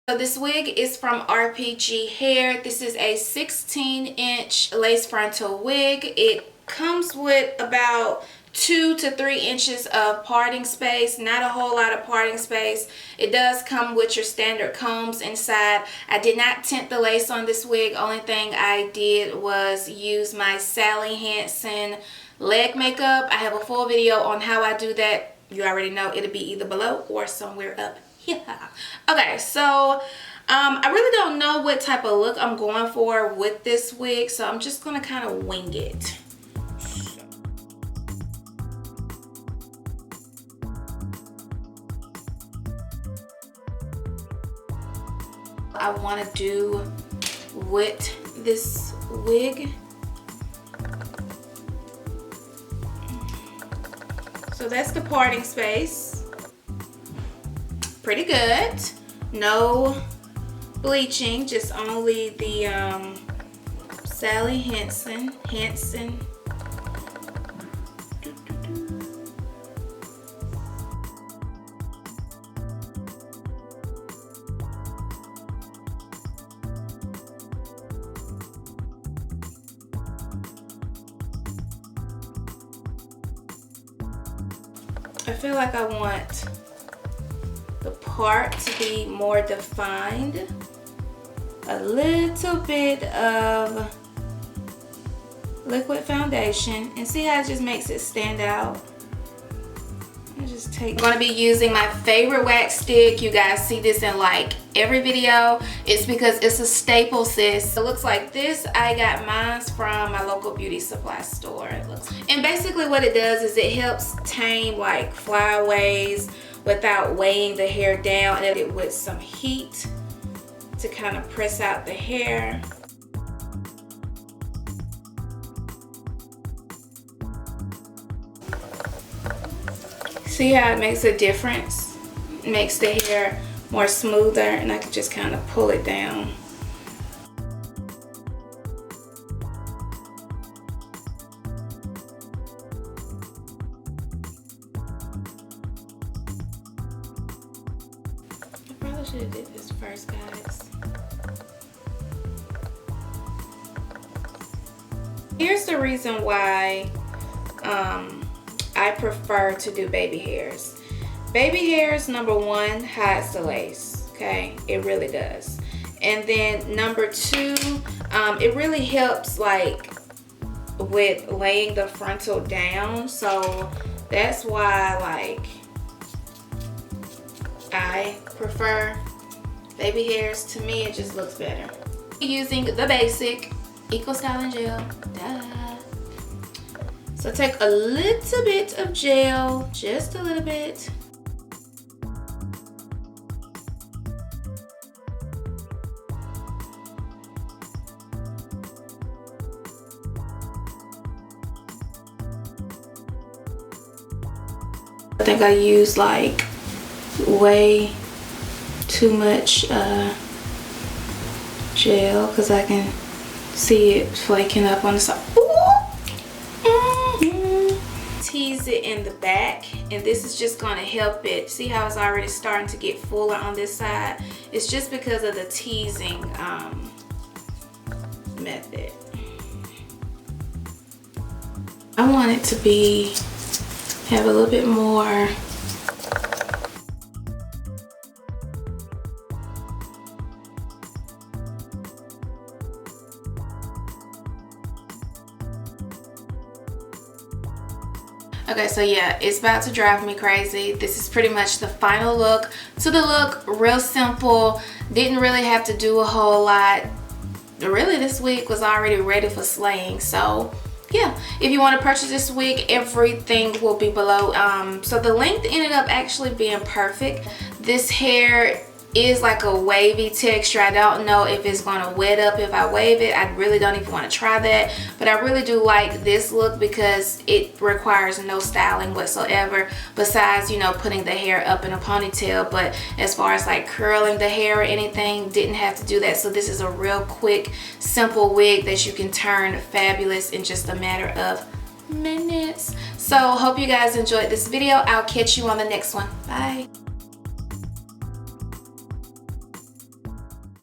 So this wig is from RPG Hair. This is a 16-inch lace frontal wig. It comes with about 2 to 3 inches of parting space, not a whole lot of parting space. It does come with your standard combs inside. I did not tint the lace on this wig. Only thing I did was use my Sally Hansen leg makeup. I have a full video on how I do that. You already know, it'll be either below or somewhere up. Yeah. Okay, so I really don't know what type of look I'm going for with this wig, so I'm just gonna kind of wing it. I want to do with this wig. So that's the parting space. Pretty good. No bleaching, just only the Sally Hansen. I feel like I want the part to be more defined. A little bit of liquid foundation, and see how it just makes it stand out. I'm gonna be using my favorite wax stick. You guys see this in like every video. It's because it's a staple, sis. It looks like this. I got mine from my local beauty supply store. And basically what it does is it helps tame like flyaways without weighing the hair down, and it with some heat to kind of press out the hair. See how it makes a difference? It makes the hair more smoother, and I can just kind of pull it down. I probably should have did this first, guys. Here's the reason why I prefer to do baby hairs. Baby hairs, number one, hides the lace, okay? It really does. And then number two, it really helps like with laying the frontal down. So that's why like I prefer baby hairs. To me, it just looks better. Using the basic Eco Styling Gel. Duh. So take a little bit of gel, just a little bit. I think I used like way too much gel because I can see it flaking up on the side. Tease it in the back, and this is just going to help it. See how it's already starting to get fuller on this side? It's just because of the teasing method. I want it to have a little bit more Okay, so yeah, it's about to drive me crazy. This is pretty much the final look. To the look, real simple. Didn't really have to do a whole lot. Really, this wig was already ready for slaying. So yeah, if you want to purchase this wig, everything will be below. So the length ended up actually being perfect. This hair is like a wavy texture. I don't know if it's going to wet up if I wave it. I really don't even want to try that, but I really do like this look because it requires no styling whatsoever besides, you know, putting the hair up in a ponytail. But as far as like curling the hair or anything, didn't have to do that. So this is a real quick, simple wig that you can turn fabulous in just a matter of minutes. So hope you guys enjoyed this video. I'll catch you on the next one. Bye.